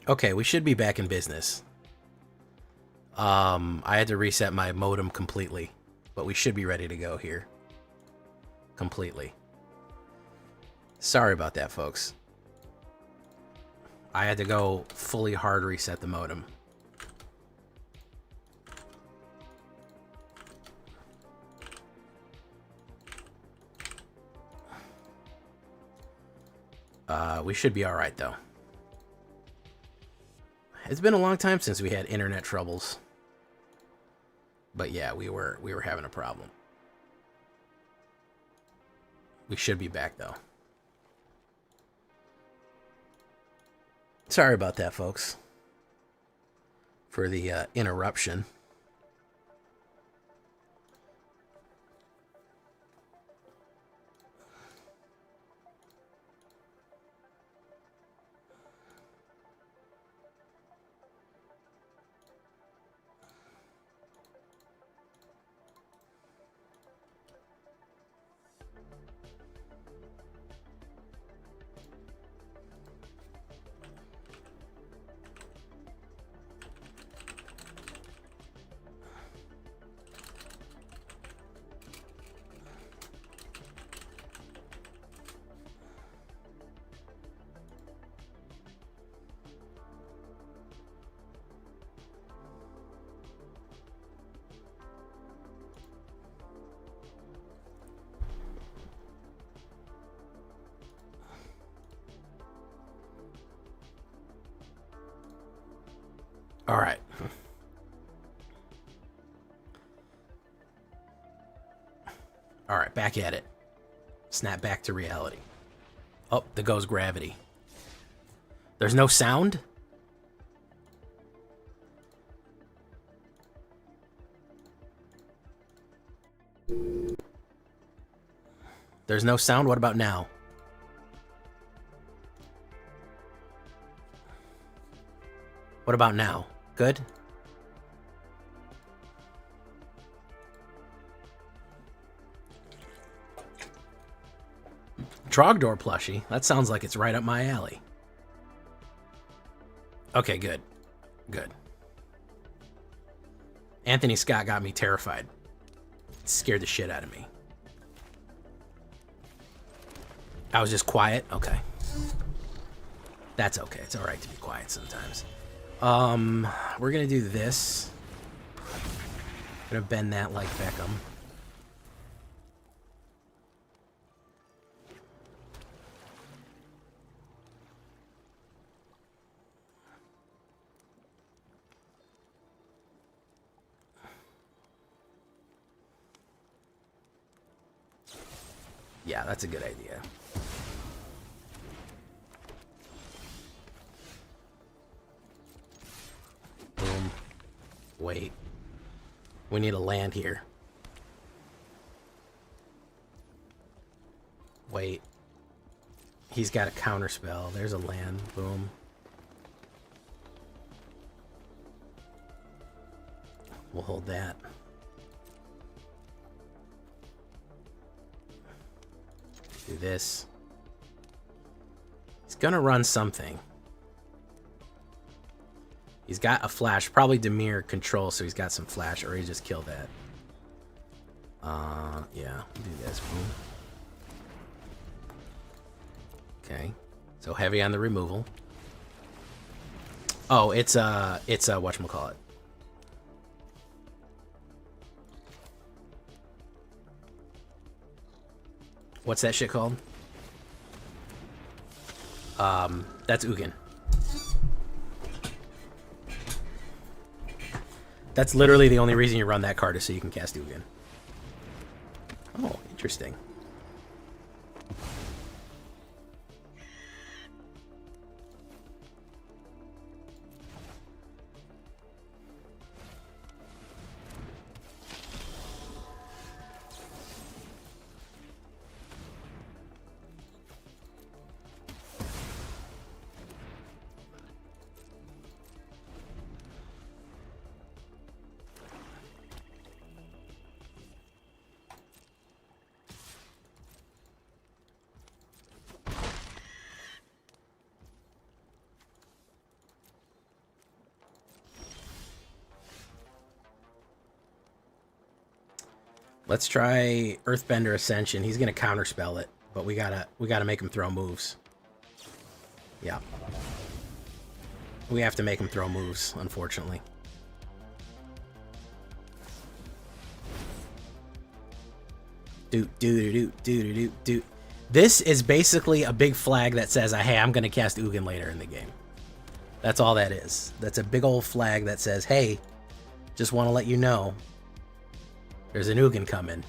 Okay, we should be back in business. I had to reset my modem completely, but we should be ready to go here. Completely. Sorry about that, folks. I had to go fully hard reset the modem. We should be all right, though. It's been a long time since we had internet troubles. But yeah, we were having a problem. We should be back, though. Sorry about that, folks, for the interruption. All right. All right, back at it. Snap back to reality. Oh, there goes gravity. There's no sound? There's no sound? What about now? What about now? Good? Trogdor plushie? That sounds like it's right up my alley. Okay, good. Good. Anthony Scott got me terrified. It scared the shit out of me. I was just quiet? Okay. That's okay. It's alright to be quiet sometimes. We're gonna do this. Gonna bend that like Beckham. Yeah, that's a good idea. Boom. Wait. We need a land here. Wait. He's got a counter spell. There's a land. Boom. We'll hold that. Do this. He's gonna run something. He's got a flash, probably Dimir control, so he's got some flash, or he just killed that. Yeah, do this. Boom. Okay, so heavy on the removal. Oh, it's whatchamacallit. What's that shit called? That's Ugin. That's literally the only reason you run that card is so you can cast Ugin. Oh, interesting. Let's try Earthbender Ascension. He's gonna counterspell it, but we gotta make him throw moves. Yeah. We have to make him throw moves, unfortunately. Do. This is basically a big flag that says, hey, I'm gonna cast Ugin later in the game. That's all that is. That's a big old flag that says, hey, just want to let you know there's an Ugin coming.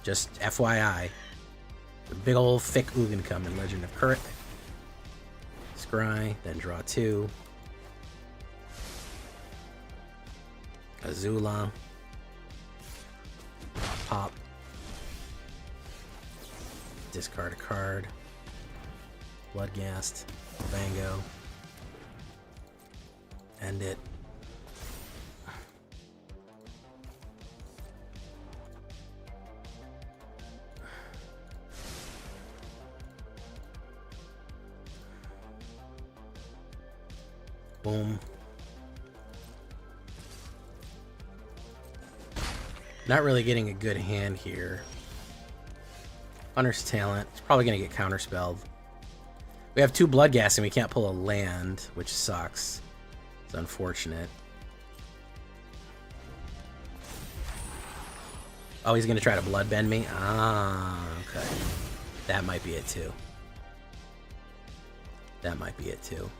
Just FYI. A big old thick Ugin coming. Legend of Kurt. Scry, then draw 2. Azula. Pop. Discard a card. Bloodghast. Bango. End it. Boom. Not really getting a good hand here. Hunter's Talent. It's probably going to get counterspelled. We have 2 Bloodghast and we can't pull a land, which sucks. It's unfortunate. Oh, he's going to try to Bloodbend me? Ah, okay. That might be it too. That might be it too.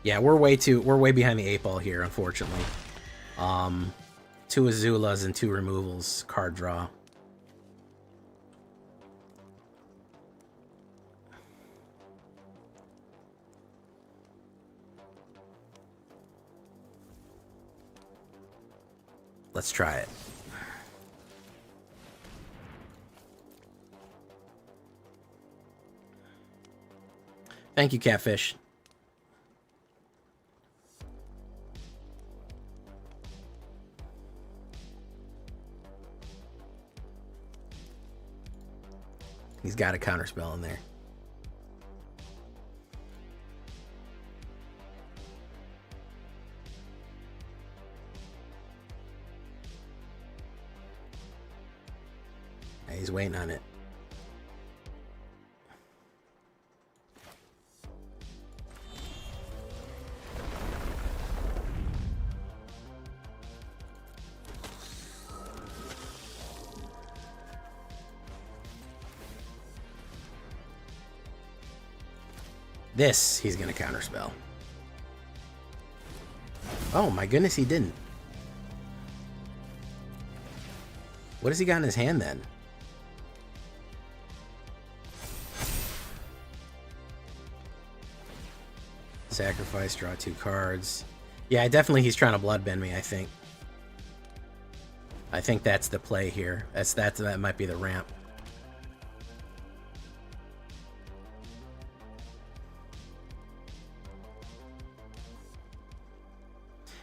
Yeah, we're way behind the 8 ball here, unfortunately. 2 Azulas and 2 removals, card draw. Let's try it. Thank you, Catfish. He's got a counterspell in there. Yeah, he's waiting on it. This, he's going to counterspell. Oh my goodness, he didn't. What has he got in his hand then? Sacrifice, draw 2 cards. Yeah, definitely he's trying to Bloodbend me, I think. I think that's the play here. That might be the ramp.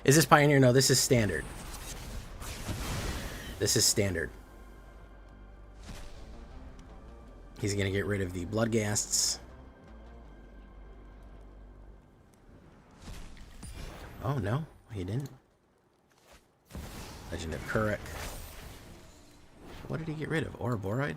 Is this Pioneer? No, this is standard. This is standard. He's going to get rid of the Bloodghasts. Oh, no, he didn't. Legend of Kuruk. What did he get rid of? Ouroboros?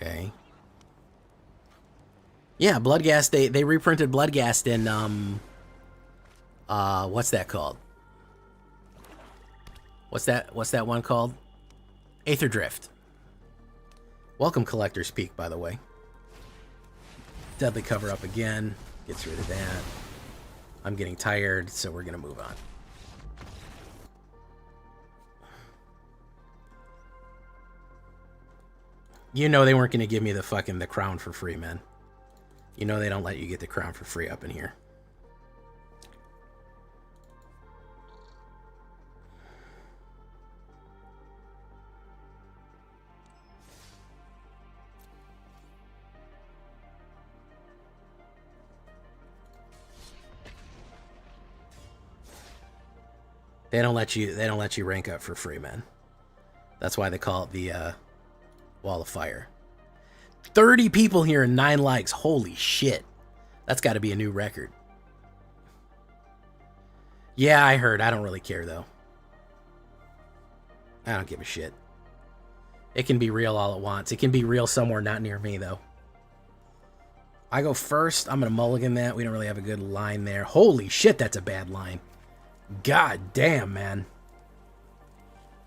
Okay. Yeah, Bloodghast, they reprinted Bloodghast in what's that called? What's that one called? Aether Drift. Welcome Collector's Peak, by the way. Deadly Cover Up again. Gets rid of that. I'm getting tired, so we're gonna move on. You know they weren't gonna give me the crown for free, man. You know they don't let you get the crown for free up in here. They don't let you rank up for free, man. That's why they call it the Wall of Fire. 30 people here and 9 likes. Holy shit. That's got to be a new record. Yeah, I heard. I don't really care, though. I don't give a shit. It can be real all at once. It can be real somewhere not near me, though. I go first. I'm going to mulligan that. We don't really have a good line there. Holy shit, that's a bad line. God damn, man.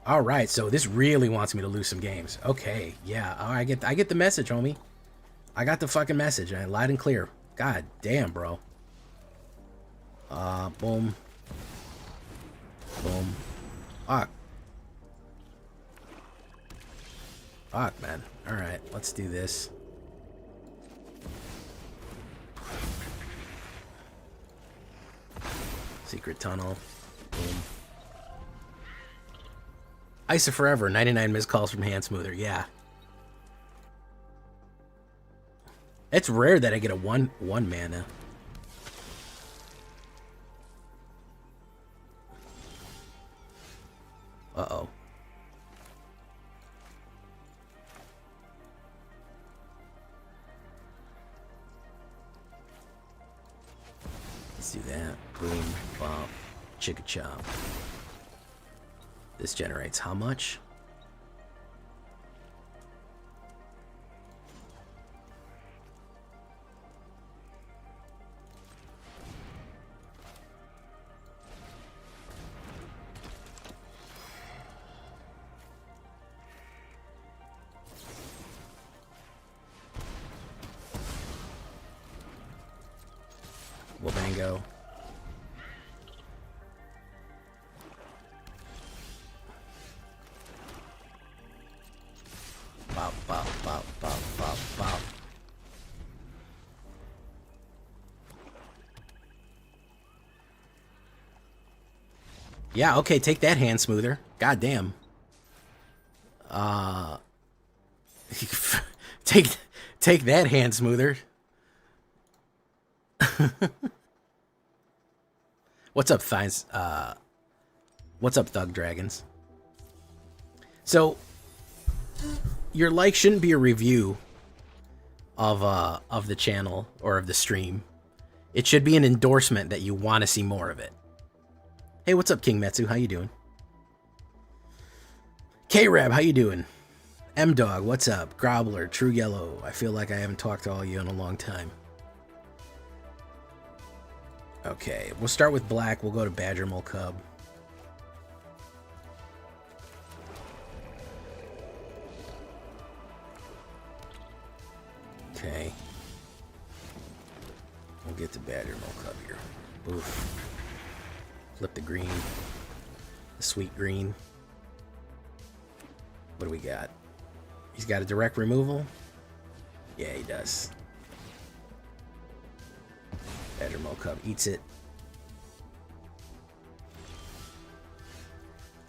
All right, so this really wants me to lose some games. Okay, yeah. I get the message, homie. I got the fucking message. Loud and clear. God damn, bro. Boom. Boom. Fuck. Fuck, man. All right, let's do this. Secret tunnel. Boom. Ice of Forever. 99 missed calls from Hand Smoother. Yeah. It's rare that I get a one mana. Uh-oh. Let's do that. Boom, bop, chicka chop. This generates how much? Wabango. Bop, bop, bop, bop, bop, bop. Yeah, okay, take that, Hand Smoother. God damn. Take that, Hand Smoother. What's up, Thines? What's up, Thug Dragons? So, your like shouldn't be a review of the channel or of the stream. It should be an endorsement that you want to see more of it. Hey, what's up, King Metsu? How you doing? K-Rab, how you doing? M-Dog, what's up? Grobbler, True Yellow. I feel like I haven't talked to all of you in a long time. Okay, we'll start with black. We'll go to Badger Mole Cub. Okay. We'll get to Badger Mole Cub here. Oof. Flip the green. The sweet green. What do we got? He's got a direct removal? Yeah, he does. Badger Mole Cub eats it.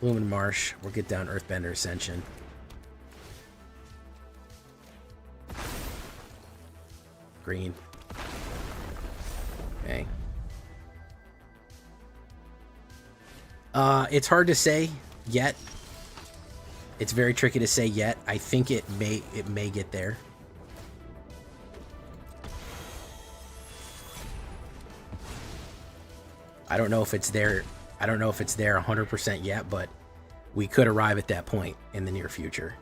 Lumen Marsh. We'll get down Earthbender Ascension. Green. Okay. It's hard to say yet. It's very tricky to say yet. I think it may get there. I don't know if it's there. I don't know if it's there 100% yet, but we could arrive at that point in the near future.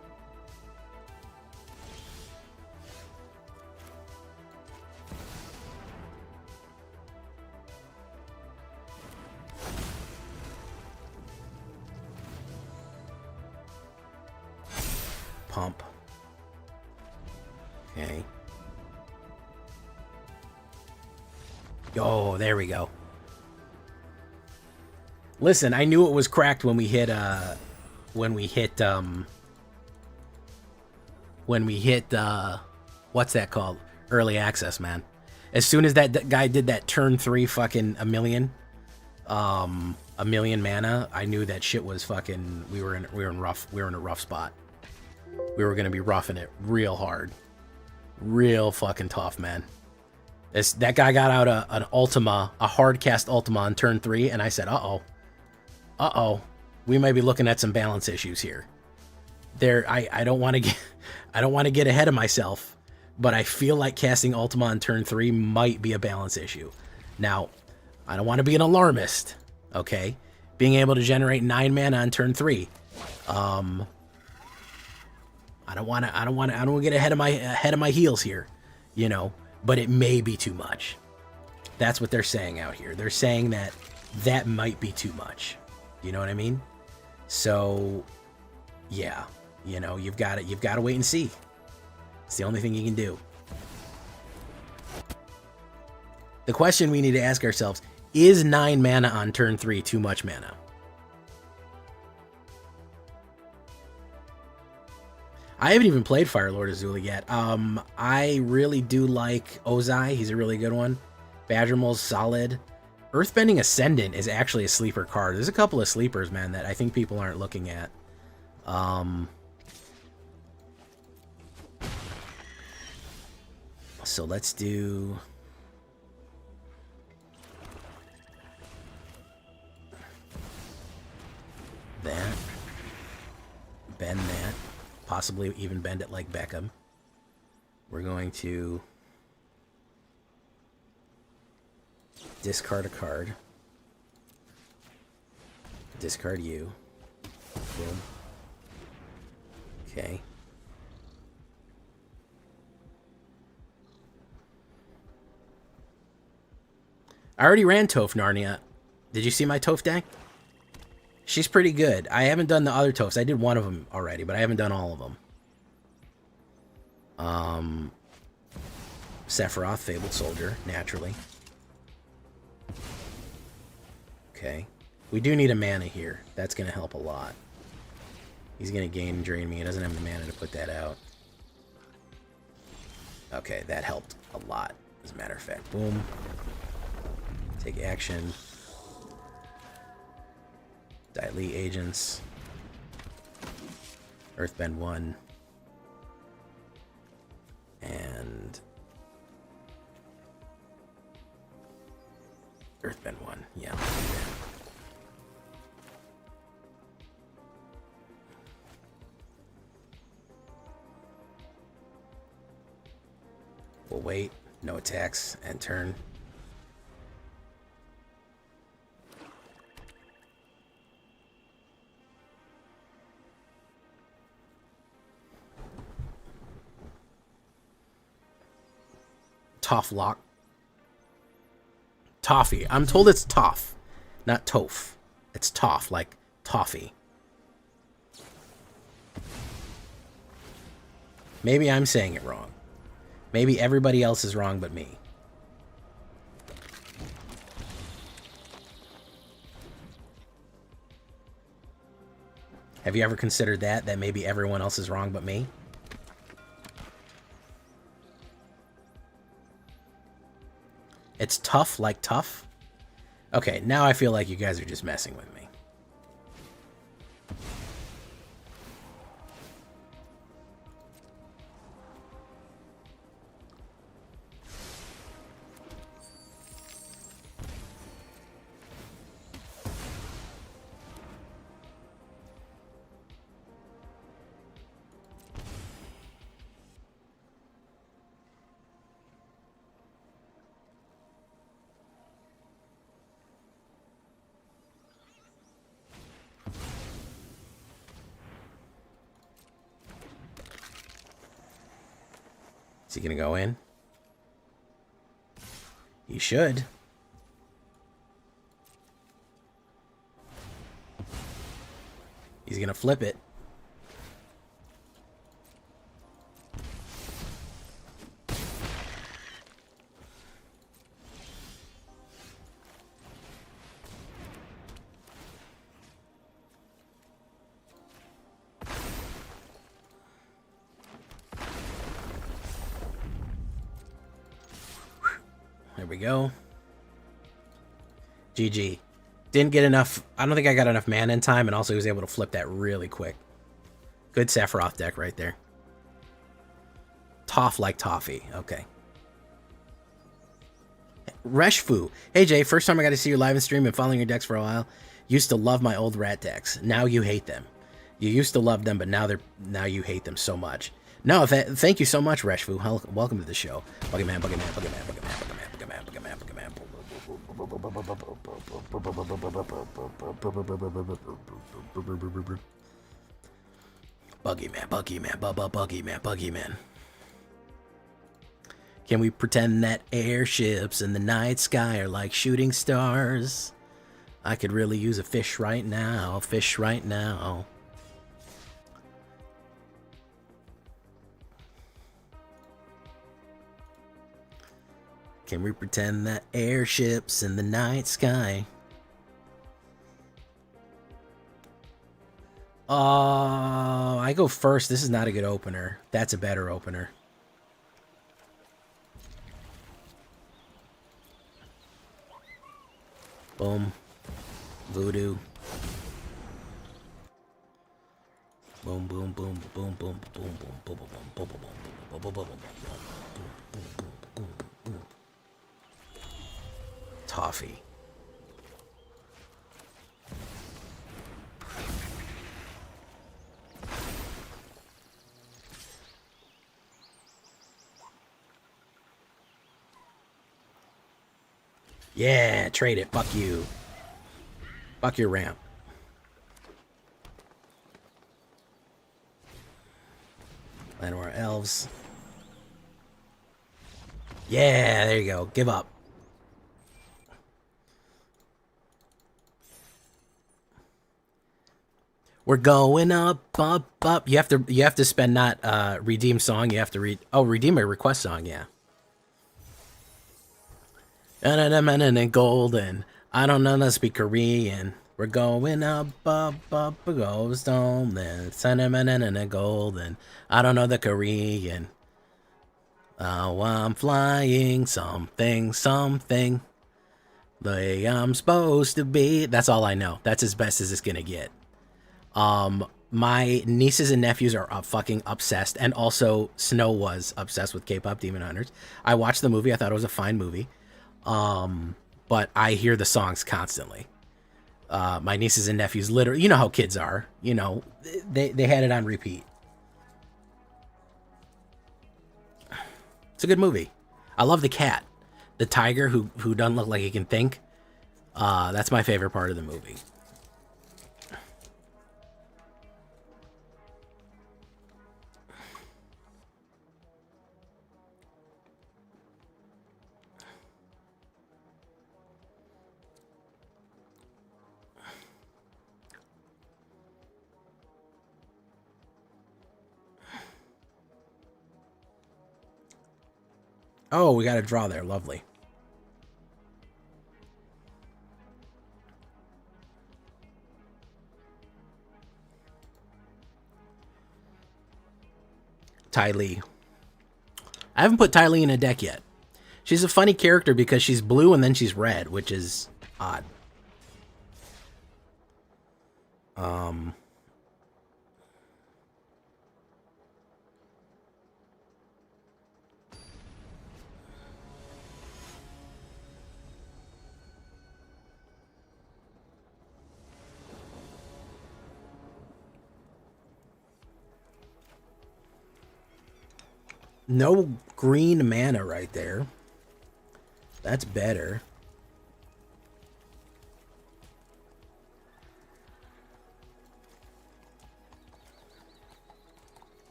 Pump. Okay. Oh, there we go. Listen, I knew it was cracked when we hit what's that called? Early access, man. As soon as that guy did that turn 3 fucking a million mana, I knew that shit was fucking we were in a rough spot. We were gonna be roughing it real hard. Real fucking tough, man. That guy got out an Ultima, a hard cast Ultima on turn 3, and I said, uh-oh. Uh-oh. We might be looking at some balance issues here. I don't want to get I don't want to get ahead of myself, but I feel like casting Ultima on turn 3 might be a balance issue. Now, I don't want to be an alarmist, okay? Being able to generate 9 mana on turn 3. I don't want to get ahead of my heels here, you know, but it may be too much. That's what they're saying out here. They're saying that might be too much. You know what I mean? So, yeah, you know, you've got to wait and see. It's the only thing you can do. The question we need to ask ourselves, is 9 mana on turn 3 too much mana? I haven't even played Firelord Azula yet. I really do like Ozai. He's a really good one. Badgermole's solid. Earthbending Ascendant is actually a sleeper card. There's a couple of sleepers, man, that I think people aren't looking at. So let's do... that. Bend that. Possibly even bend it like Beckham. We're going to discard a card. Discard you. Boom. Okay. I already ran Toph Narnia. Did you see my Toph deck? She's pretty good. I haven't done the other Tophs. I did one of them already, but I haven't done all of them. Sephiroth, Fabled Soldier, naturally. Okay. We do need a mana here. That's going to help a lot. He's going to gain and drain me. He doesn't have the mana to put that out. Okay, that helped a lot, as a matter of fact. Boom. Take action. Dilete agents. Earthbend 1. And Earthbend 1. Yeah, I'll do that. We'll wait. No attacks. End turn. Toph lock. Toffee. I'm told it's Toph, not Toph. It's Toph, like toffee. Maybe I'm saying it wrong. Maybe everybody else is wrong but me. Have you ever considered that maybe everyone else is wrong but me? It's tough, like tough? Okay, now I feel like you guys are just messing with me. Is he gonna go in? He should. He's gonna flip it. There we go. GG. Didn't get enough. I don't think I got enough mana in time, and also he was able to flip that really quick. Good Sephiroth deck right there. Toph like toffee. Okay. Reshfu. Hey Jay, first time I got to see you live and stream and following your decks for a while. Used to love my old rat decks. Now you hate them. You used to love them, but now you hate them so much. No, thank you so much, Reshfu. Welcome to the show. Buggyman, Buggyman, Buggyman, Buggyman, Buggyman, Buggyman, Buggyman, Buggyman. Buggyman. Can we pretend that airships in the night sky are like shooting stars? I could really use a fish right now. Fish right now. Can we pretend that airships in the night sky? Oh, I go first. This is not a good opener. That's a better opener. Boom. Voodoo. Boom, boom, boom, boom, boom, boom, boom, boom, boom, boom, boom, boom, boom, boom, boom. Toffee. Yeah, trade it. Fuck you. Fuck your ramp. Land more elves. Yeah, there you go. Give up. We're going up, up, up. You have to spend not redeem song. You have to redeem a request song. Yeah. And golden. I don't know. Let's speak Korean. We're going up, up, up, a ghost home. Then cinnamon and golden. I don't know the Korean. Oh, I'm flying something, something. The way I'm supposed to be. That's all I know. That's as best as it's gonna get. My nieces and nephews are fucking obsessed, and also Snow was obsessed with K-pop Demon Hunters. I watched the movie. I thought it was a fine movie. But I hear the songs constantly. My nieces and nephews literally, you know how kids are, you know, they had it on repeat. It's a good movie. I love the cat, the tiger who doesn't look like he can think. That's my favorite part of the movie. Oh, we got a draw there. Lovely. Ty Lee. I haven't put Ty Lee in a deck yet. She's a funny character because she's blue and then she's red, which is odd. No green mana right there. That's better.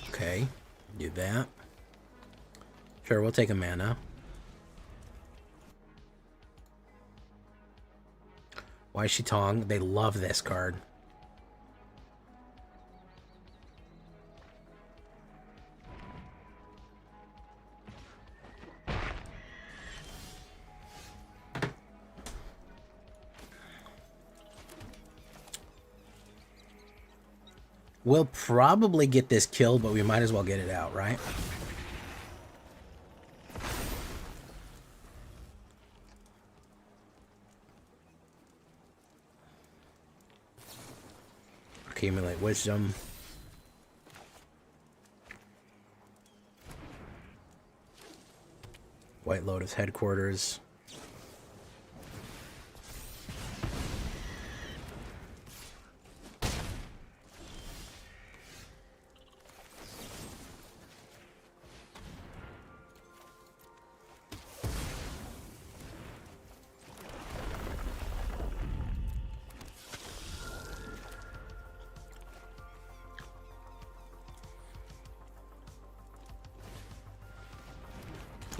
Okay, do that. Sure, we'll take a mana. Why is she Tong? They love this card. We'll probably get this killed, but we might as well get it out, right? Accumulate wisdom. White Lotus headquarters.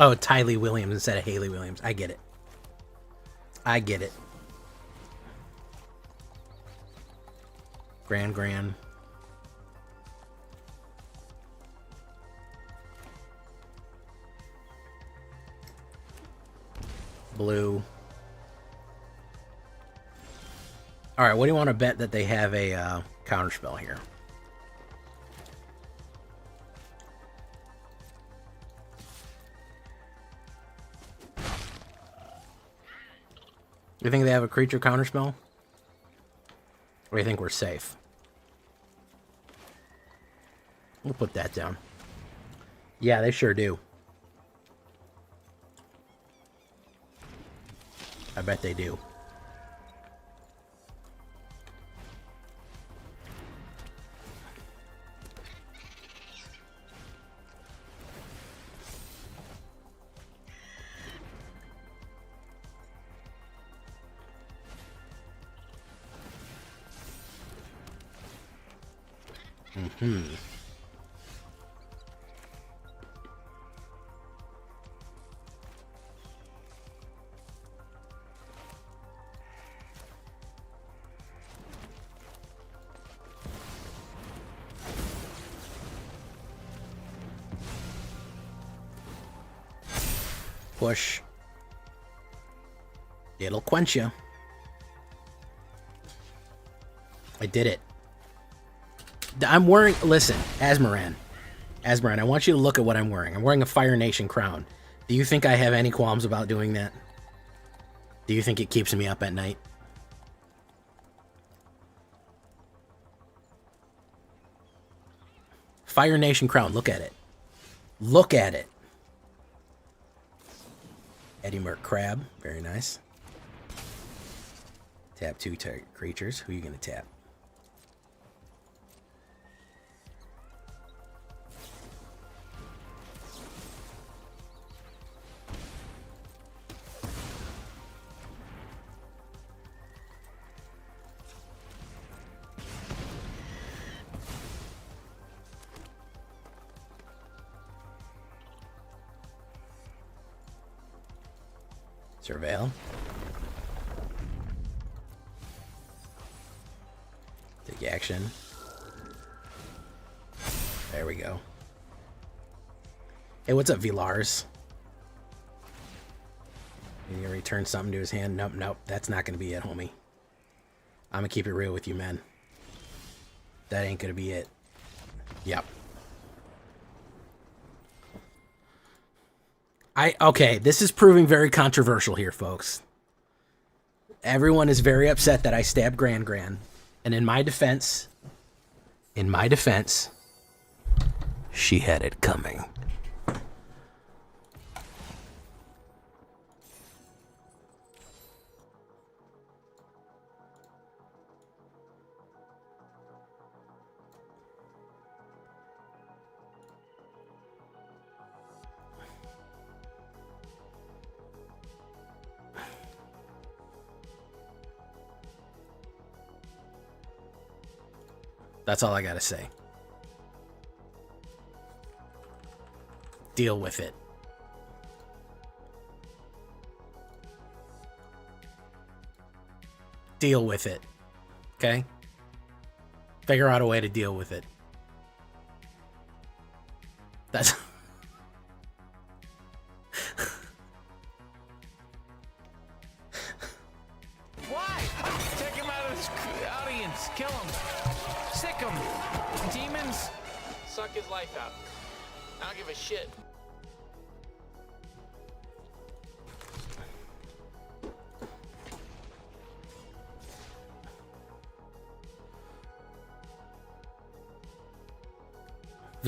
Oh, Tylee Williams instead of Haley Williams. I get it. I get it. Grand. Blue. Alright, what do you want to bet that they have a counterspell here? You think they have a creature counterspell? Or do you think we're safe? We'll put that down. Yeah, they sure do. I bet they do. Push. It'll quench you. I did it. I'm wearing... Listen, Azmoran, I want you to look at what I'm wearing. I'm wearing a Fire Nation crown. Do you think I have any qualms about doing that? Do you think it keeps me up at night? Fire Nation crown, look at it. Look at it. Eddie Merc Crab, very nice. Tap 2 target creatures. Who are you going to tap? Surveil. Take action. There we go. Hey, what's up, Vilars? You gonna return something to his hand? Nope. That's not gonna be it, homie. I'm gonna keep it real with you, man. That ain't gonna be it. Yep. Okay, this is proving very controversial here, folks. Everyone is very upset that I stabbed Grand. And in my defense, she had it coming. That's all I gotta say. Deal with it. Deal with it. Okay? Figure out a way to deal with it. That's... Why? Take him out of this audience. Kill him. Sick him. Demons. Suck his life out. I don't give a shit.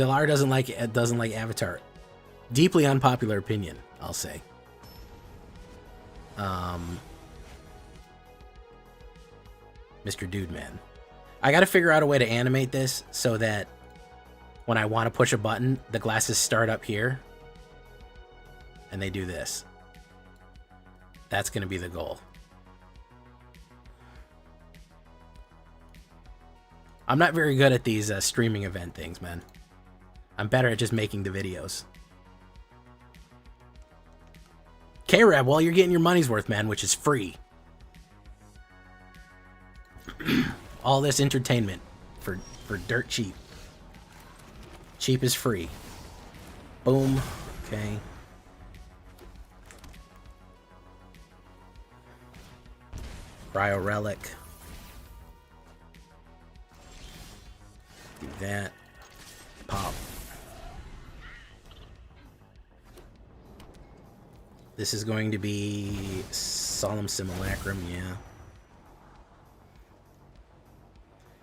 Villar doesn't like Avatar. Deeply unpopular opinion, I'll say. Mr. Dude Man. I gotta figure out a way to animate this so that when I want to push a button, the glasses start up here and they do this. That's gonna be the goal. I'm not very good at these streaming event things, man. I'm better at just making the videos. K-Rab, well, you're getting your money's worth, man, which is free. All this entertainment for dirt cheap. Cheap is free. Boom. Okay. Cryo Relic. Do that. Pop. This is going to be Solemn Simulacrum, yeah.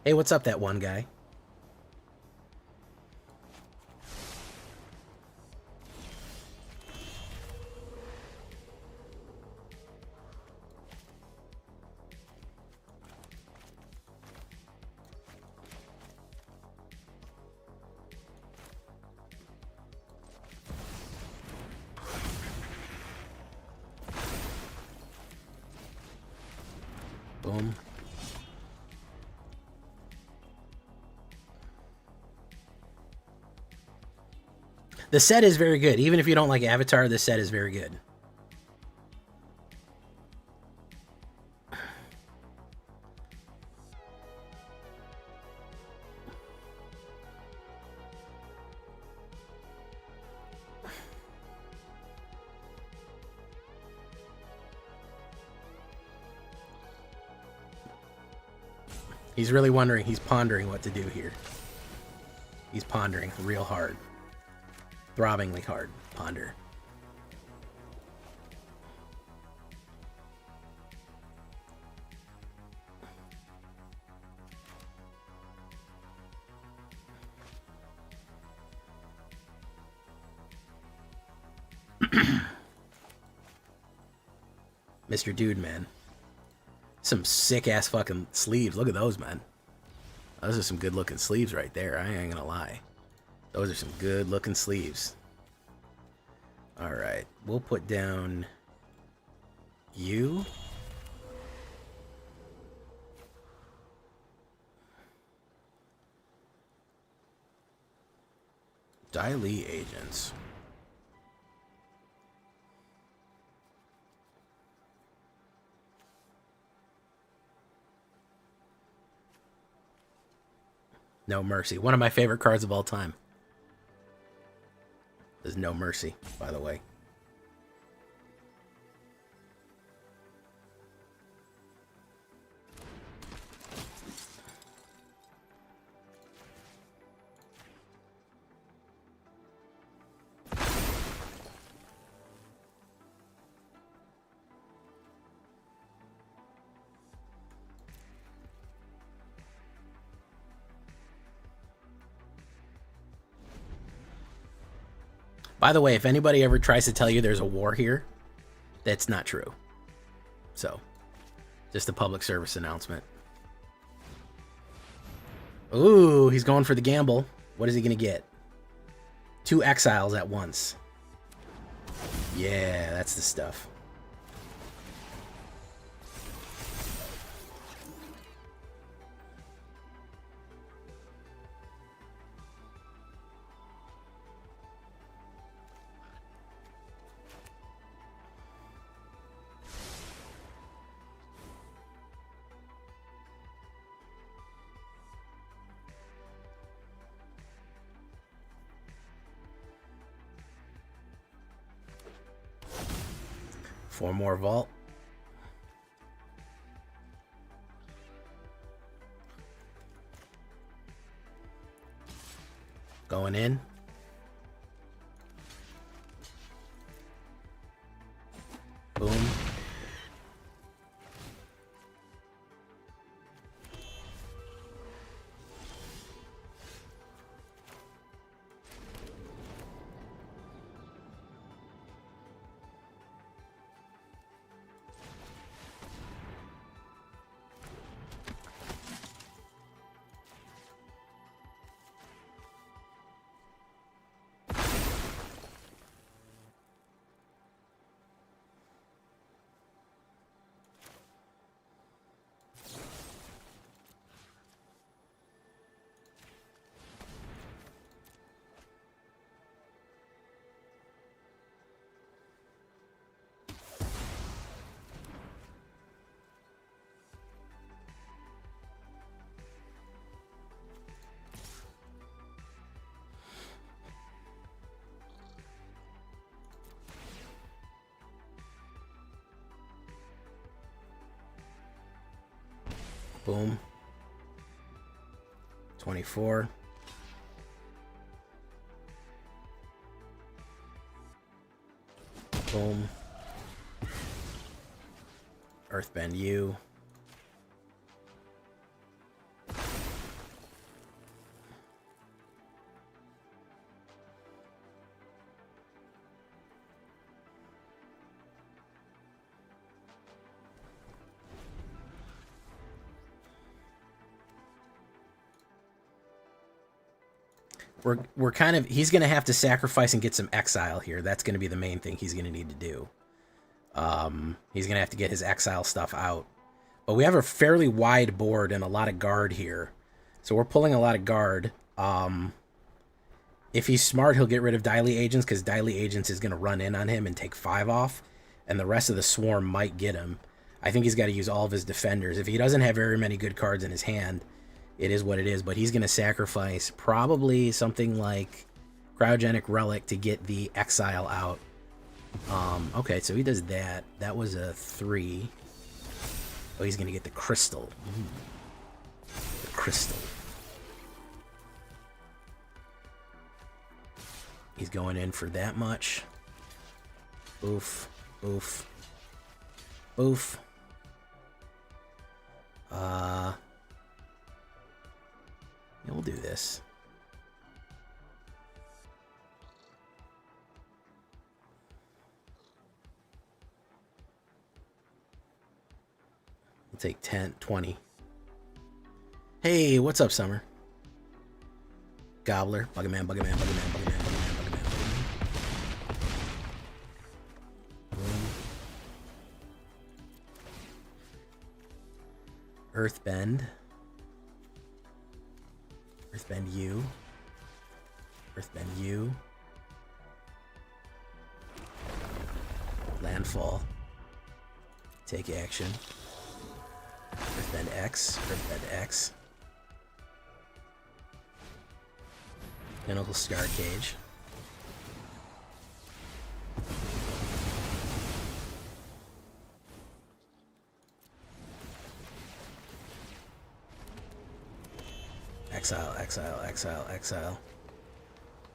Hey, what's up, that one guy? Boom. The set is very good. Even if you don't like Avatar, the set is very good. He's really wondering, he's pondering what to do here. He's pondering real hard. Throbbingly hard. Ponder. Mr. Dude Man. Some sick-ass fucking sleeves. Look at those, man. Those are some good-looking sleeves right there. I ain't gonna lie. Those are some good-looking sleeves. Alright. We'll put down you. Dai agents. No Mercy. One of my favorite cards of all time. There's No Mercy, by the way. By the way, if anybody ever tries to tell you there's a war here, that's not true. So, just a public service announcement. Ooh, he's going for the gamble. What is he going to get? 2 exiles at once. Yeah, that's the stuff. Four more vault. Going in. Boom. Boom. 24. Boom. Earthbend you. We're kind of, he's going to have to sacrifice and get some exile here. That's going to be the main thing he's going to need to do. He's going to have to get his exile stuff out. But we have a fairly wide board and a lot of guard here. So we're pulling a lot of guard. If he's smart, he'll get rid of Daily Agents, because Daily Agents is going to run in on him and take 5 off. And the rest of the swarm might get him. I think he's got to use all of his defenders. If he doesn't have very many good cards in his hand, it is what it is. But he's going to sacrifice probably something like Cryogenic Relic to get the exile out. Okay, so he does that. That was a 3. Oh, he's going to get the crystal. The crystal. He's going in for that much. Oof. Oof. Oof. Yeah, we'll do this. We'll take 10, 20. Hey, what's up, Summer? Gobbler, Buggerman, Buggerman, Buggerman, Buggerman, Buggerman, Buggerman. Earthbend. Earthbend you. Earthbend you. Landfall. Take action. Earthbend X. Earthbend X. Pinnacle Scar Cage. Exile, exile, exile, exile.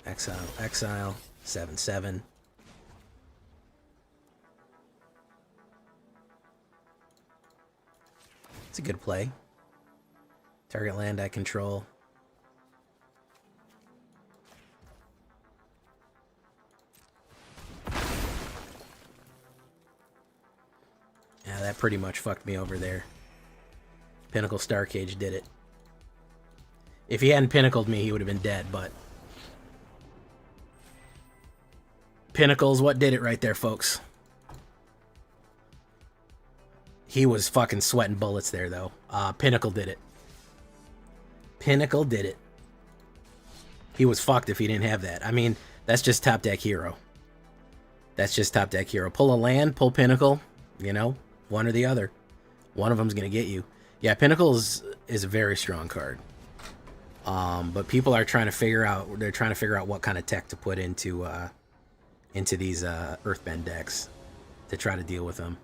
Exile, exile. 7/7. It's a good play. Target land I control. Yeah, that pretty much fucked me over there. Pinnacle Star Cage did it. If he hadn't pinnacled me, he would have been dead, but... Pinnacle's what did it right there, folks. He was fucking sweating bullets there, though. Pinnacle did it. Pinnacle did it. He was fucked if he didn't have that. I mean, that's just top deck hero. That's just top deck hero. Pull a land, pull Pinnacle, you know, one or the other. One of them's gonna get you. Yeah, Pinnacle is a very strong card. But people are trying to figure out, they're trying to figure out what kind of tech to put into these Earthbend decks to try to deal with them.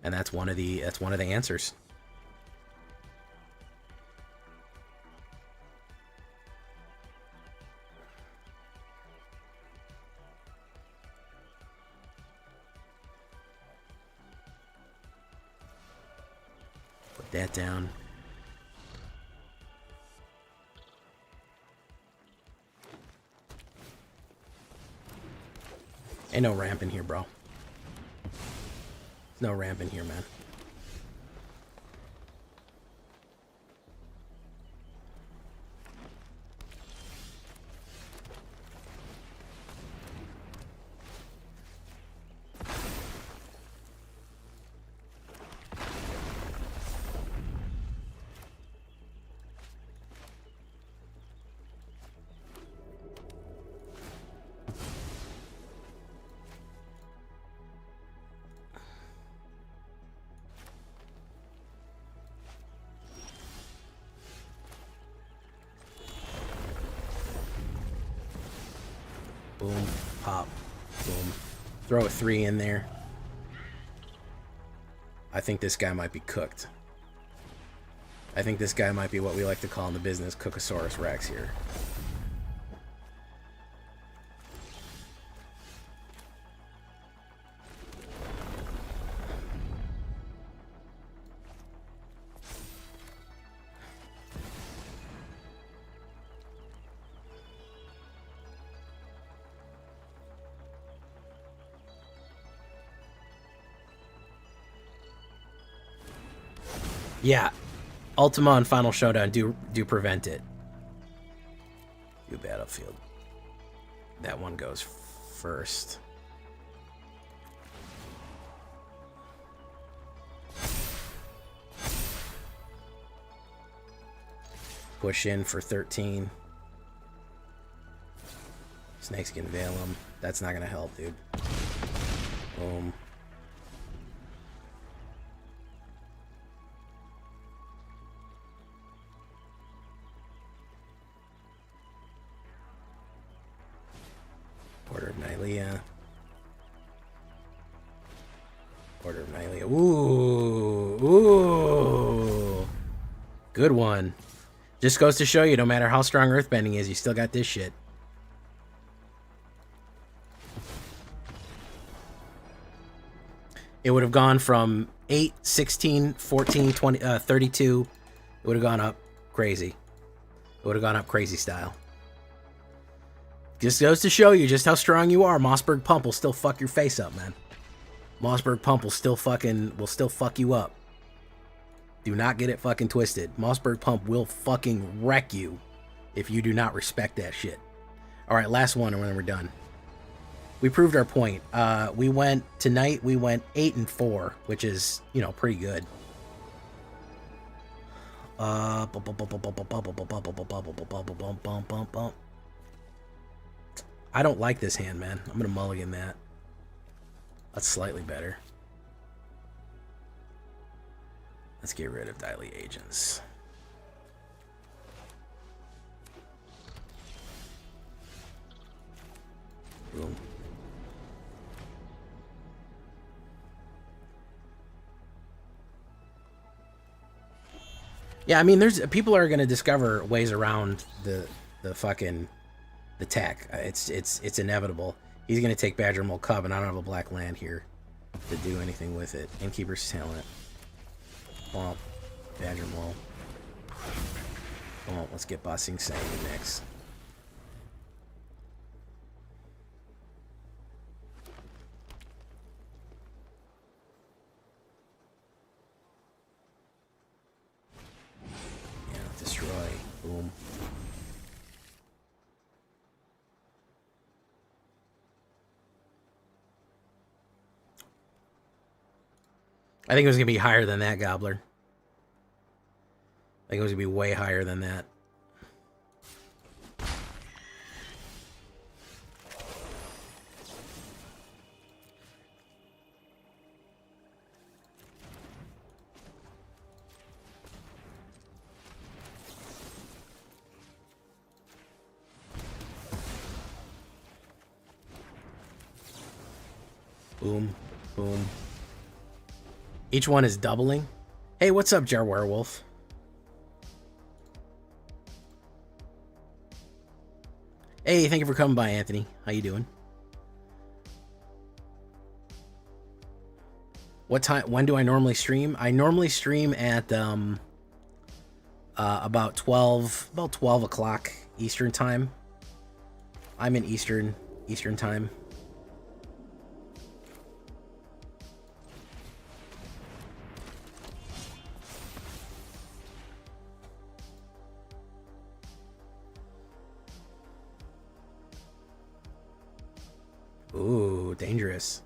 And that's one of the answers. Put that down. Ain't no ramp in here, bro. No ramp in here, man. Boom, pop, boom. Throw a 3 in there. I think this guy might be cooked. I think this guy might be what we like to call in the business Cookosaurus Rex here. Yeah, Ultima and Final Showdown do prevent it. Do Battlefield. That one goes first. Push in for 13. Snakes can veil him. That's not gonna help, dude. Boom. Order of Nylea. Order of Nylea. Ooh. Ooh. Good one. Just goes to show you, no matter how strong Earthbending is, you still got this shit. It would have gone from 8, 16, 14, 20, 32. It would have gone up crazy. It would have gone up crazy style. Just goes to show you just how strong you are. Mossberg Pump will still fuck your face up, man. Mossberg Pump will still fuck you up. Do not get it fucking twisted. Mossberg Pump will fucking wreck you if you do not respect that shit. All right, last one, and then we're done. We proved our point. Tonight we went 8 and 4, which is, you know, pretty good. I don't like this hand, man. I'm gonna mulligan that. That's slightly better. Let's get rid of Diley Agents. Boom. Yeah, I mean, people are gonna discover ways around the fucking the tech. It's inevitable. He's gonna take Badger Mole Cub, and I don't have a black land here to do anything with it. Innkeeper's Talent. Well, Badger Mole. Well, let's get Bossing Sang next. Yeah, destroy. Boom. I think it was going to be higher than that, Gobbler. I think it was going to be way higher than that. Boom, boom. Each one is doubling. Hey, what's up, Jar Werewolf? Hey, thank you for coming by, Anthony. How you doing? What time? When do I normally stream? I normally stream at about 12 o'clock Eastern time. I'm in Eastern time. Ooh, dangerous.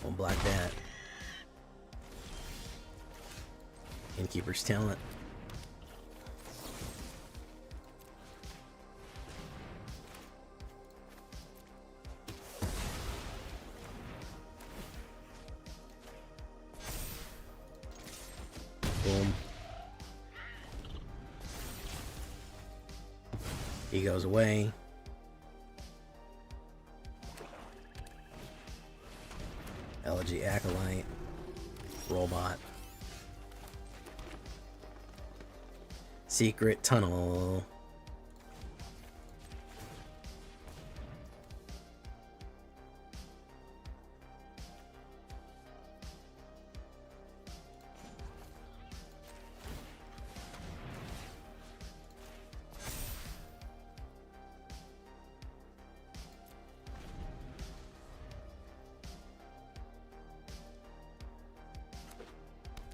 Won't block that. Innkeeper's Talent. Boom. He goes away. Mythology Acolyte. Robot. Secret Tunnel.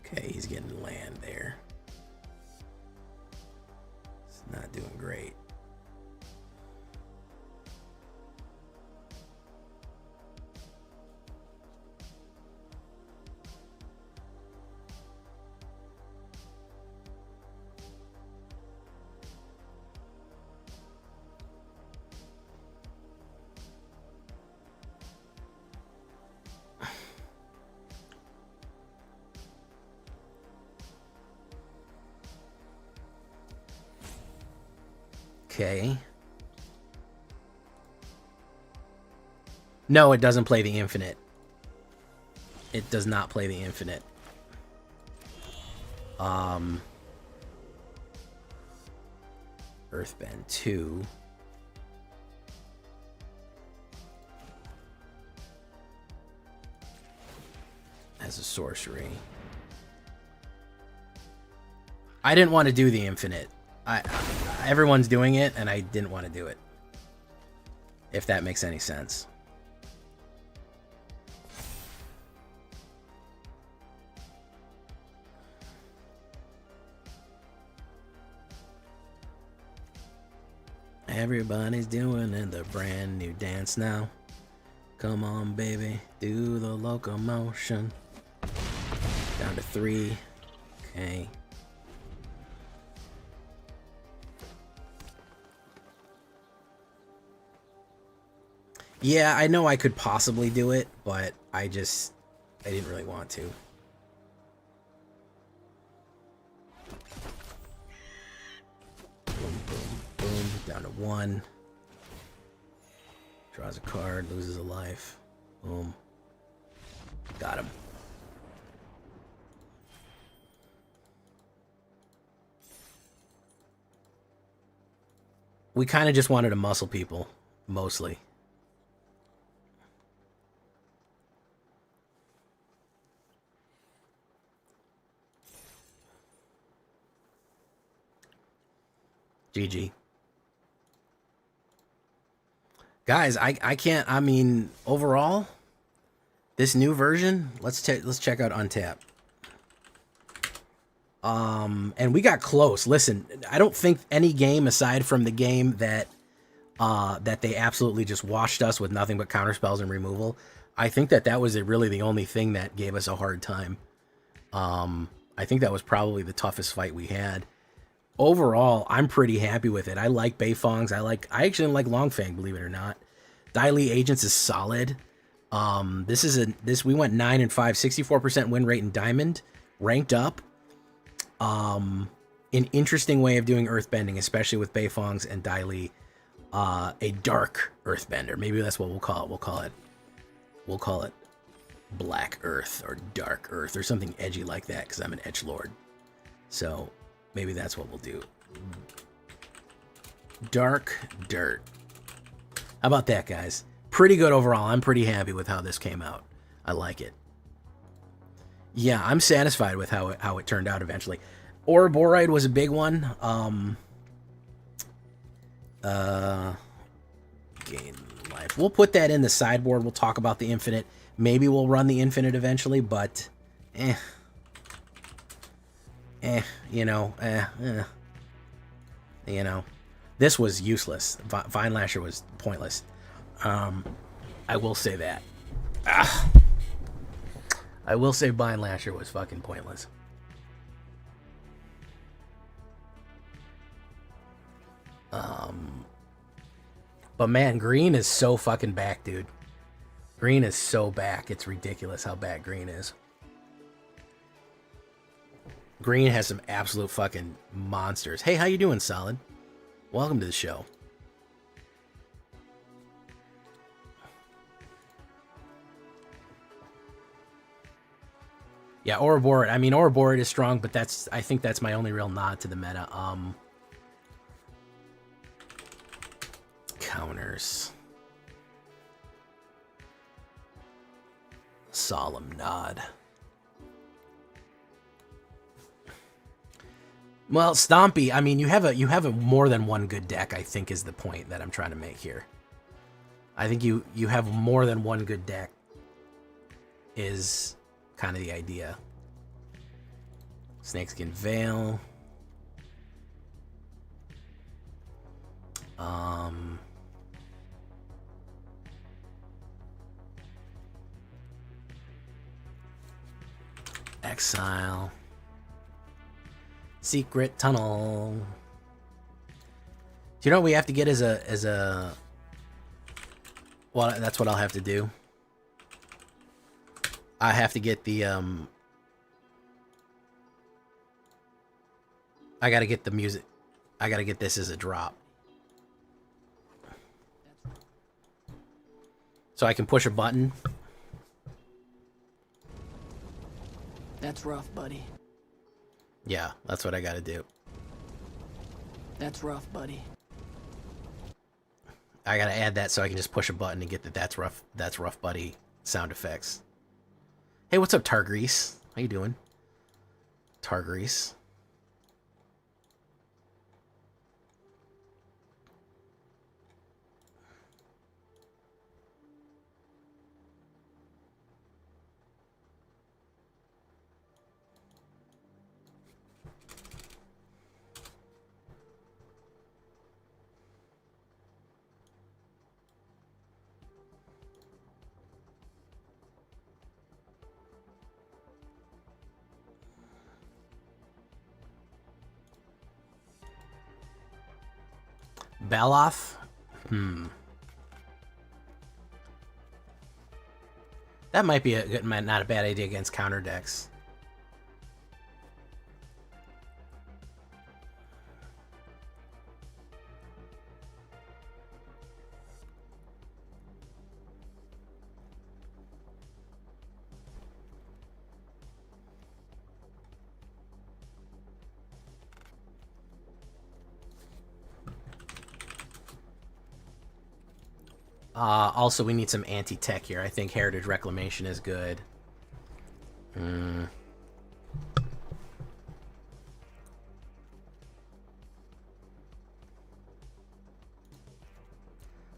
Okay, he's getting land there. It's not doing great. Okay. No, it doesn't play the infinite. It does not play the infinite. Earthbend 2. As a sorcery. I didn't want to do the infinite. Everyone's doing it, and I didn't want to do it. If that makes any sense. Everybody's doing it, the brand new dance now. Come on, baby, do the locomotion. Down to 3. Okay. Yeah, I know I could possibly do it, but I didn't really want to. Boom, boom, boom. Down to 1. Draws a card, loses a life. Boom. Got him. We kind of just wanted to muscle people, mostly. GG. Guys, I can't, I mean, overall, this new version, let's check out Untap. And we got close. Listen, I don't think any game aside from the game that they absolutely just washed us with nothing but counterspells and removal, I think that was really the only thing that gave us a hard time. I think that was probably the toughest fight we had. Overall, I'm pretty happy with it. I like Beifongs. I actually like Longfang, believe it or not. Dai Li Agents is solid. We went 9 and 5, 64% win rate in Diamond, ranked up. An interesting way of doing earthbending, especially with Beifongs and Dai Li. A dark earthbender. Maybe that's what we'll call it. We'll call it Black Earth or Dark Earth or something edgy like that, because I'm an edgelord. So maybe that's what we'll do. Dark Dirt. How about that, guys? Pretty good overall. I'm pretty happy with how this came out. I like it. Yeah, I'm satisfied with how it turned out eventually. Ouroborite was a big one. Gain life. We'll put that in the sideboard. We'll talk about the infinite. Maybe we'll run the infinite eventually, but you know, this was useless. Vine Lasher was pointless. I will say that. I will say Vine Lasher was fucking pointless. But man, green is so fucking back, dude. Green is so back. It's ridiculous how bad green is. Green has some absolute fucking monsters. Hey, how you doing, Solid? Welcome to the show. Yeah, Ouroboros. I mean, Ouroboros is strong, but I think that's my only real nod to the meta. Counters. Solemn nod. Well, Stompy, I mean, you have a more than one good deck, I think, is the point that I'm trying to make here. I think you have more than one good deck is kind of the idea. Snakeskin Veil. Exile. Secret Tunnel. Do you know what we have to get as a well, that's what I'll have to do. I have to get the I gotta get the music. I gotta get this as a drop. So I can push a button. That's rough, buddy. Yeah, that's what I gotta do. That's rough, buddy. I gotta add that so I can just push a button and get the that's rough buddy sound effects. Hey, what's up, Targrease? How you doing? Targrease. Baloth? That might be a good, not a bad idea against counter decks. Also, we need some anti-tech here. I think Heritage Reclamation is good.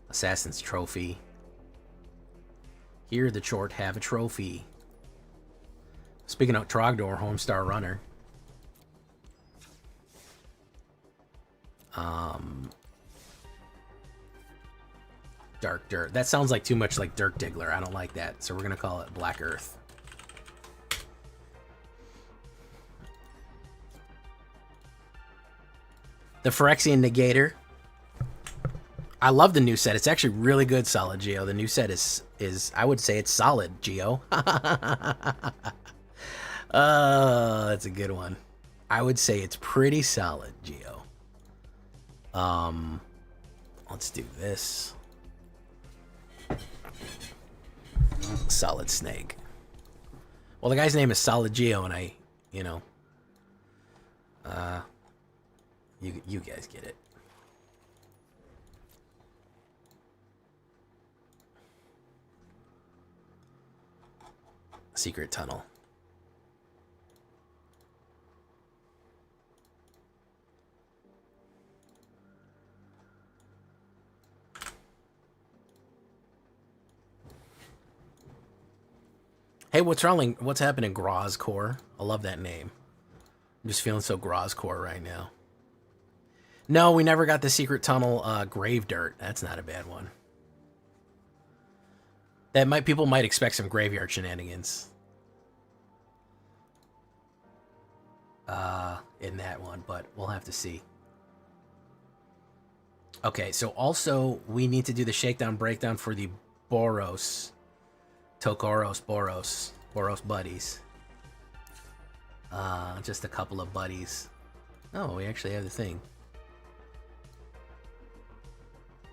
Assassin's Trophy. Here, the Chort have a trophy. Speaking of Trogdor, Homestar Runner. Dark Dirt. That sounds like too much like Dirk Diggler. I don't like that. So we're going to call it Black Earth. The Phyrexian Negator. I love the new set. It's actually really good, Solid Geo. The new set is I would say it's solid, Geo. That's a good one. I would say it's pretty solid, Geo. Let's do this. Solid Snake. Well, the guy's name is Solid Geo, and you guys get it. Secret Tunnel. Hey, what's wrong? What's happening, Grozcore? I love that name. I'm just feeling so Grozcore right now. No, we never got the Secret Tunnel Grave Dirt. That's not a bad one. People might expect some graveyard shenanigans. In that one, but we'll have to see. Okay, so also we need to do the shakedown breakdown for the Boros. Boros buddies. Just a couple of buddies. Oh, we actually have the thing.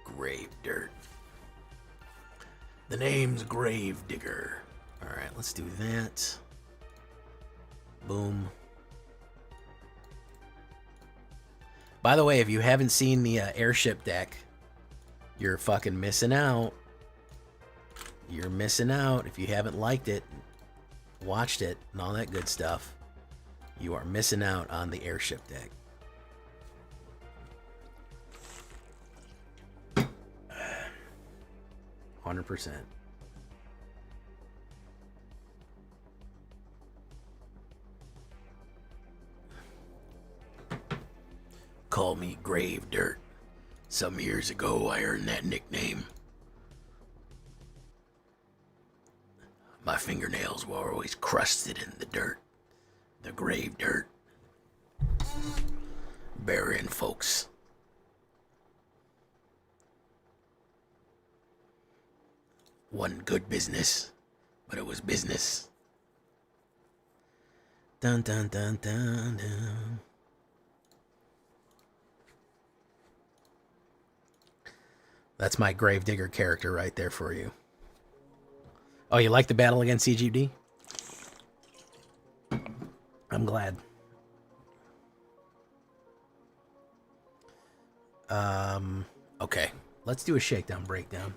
Grave Dirt. The name's Grave Digger. Alright, let's do that. Boom. By the way, if you haven't seen the airship deck, you're fucking missing out. You're missing out. If you haven't liked it, watched it, and all that good stuff, you are missing out on the airship deck. %. Call me Grave Dirt. Some years ago, I earned that nickname. My fingernails were always crusted in the dirt. The grave dirt. Burying folks. Wasn't good business, but it was business. Dun dun dun dun dun. That's my Gravedigger character right there for you. Oh, you like the battle against CGD? I'm glad. Okay. Let's do a shakedown breakdown.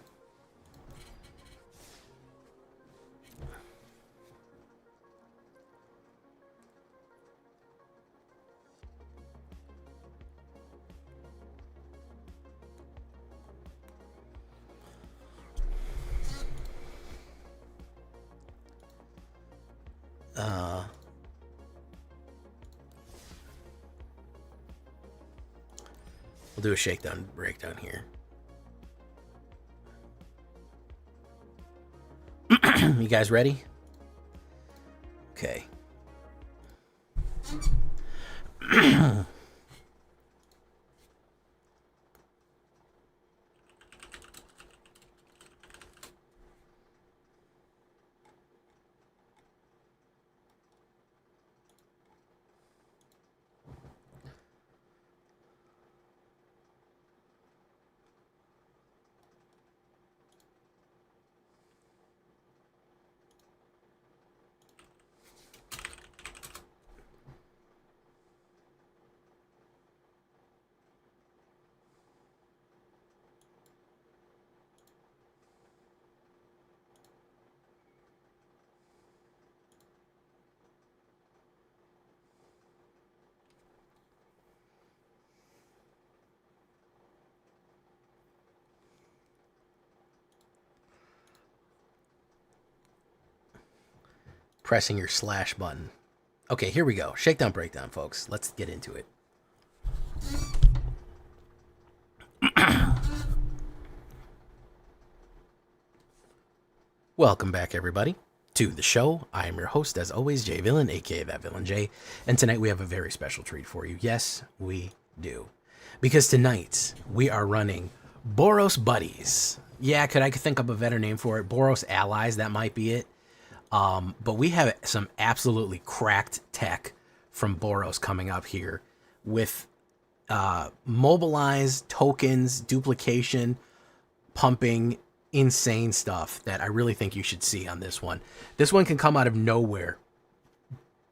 We'll do a shakedown breakdown here. You guys ready? Okay. Pressing your slash button. Okay, here we go. Shakedown breakdown, folks. Let's get into it. Welcome back, everybody, to the show. I am your host, as always, Jay Villain, aka That Villain Jay. And tonight we have a very special treat for you. Yes, we do. Because tonight we are running Boros Buddies. Yeah, I could think of a better name for it. Boros Allies, that might be it. But we have some absolutely cracked tech from Boros coming up here with mobilize, tokens, duplication, pumping, insane stuff that I really think you should see on this one. This one can come out of nowhere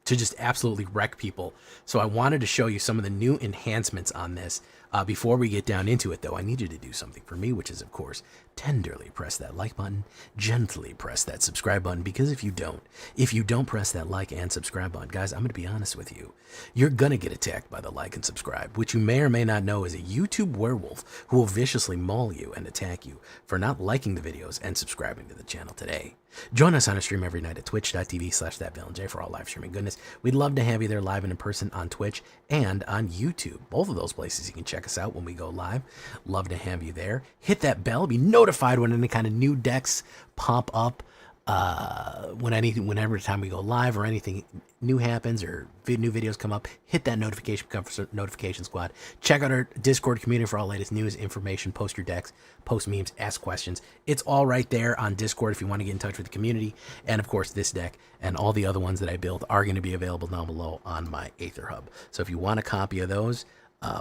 to just absolutely wreck people. So I wanted to show you some of the new enhancements on this. Before we get down into it, though, I need you to do something for me, which is, of course, tenderly press that like button, gently press that subscribe button, because if you don't press that like and subscribe button, guys, I'm going to be honest with you, you're going to get attacked by the like and subscribe, which you may or may not know is a YouTube werewolf who will viciously maul you and attack you for not liking the videos and subscribing to the channel today. Join us on a stream every night at twitch.tv/thatvillainj for all live streaming goodness. We'd love to have you there live and in person on Twitch and on YouTube. Both of those places you can check us out when we go live. Love to have you there. Hit that bell. Be notified when any kind of new decks pop up. Whenever time we go live or anything new happens or new videos come up, hit that notification squad. Check out our Discord community for all latest news, information, post your decks, post memes, ask questions. It's all right there on Discord if you want to get in touch with the community. And of course, this deck and all the other ones that I build are going to be available down below on my AetherHub. So if you want a copy of those,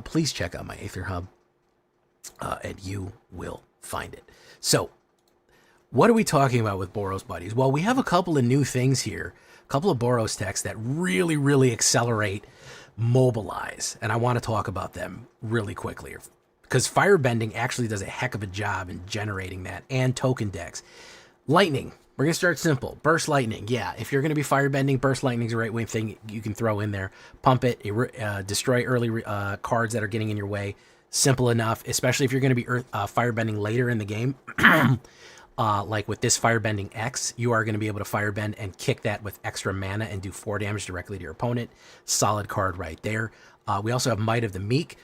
please check out my AetherHub and you will find it. So what are we talking about with Boros Buddies? Well, we have a couple of new things here a couple of Boros techs that really, really accelerate mobilize, and I want to talk about them really quickly because firebending actually does a heck of a job in generating that, and token decks. Lightning. We're going to start simple. Burst lightning. Yeah, if you're going to be firebending, burst lightning is the right way thing you can throw in there. Pump it, destroy early cards that are getting in your way. Simple enough, especially if you're going to be firebending later in the game. Like with this Firebending X, you are going to be able to Firebend and kick that with extra mana and do 4 damage directly to your opponent. Solid card right there. We also have Might of the Meek.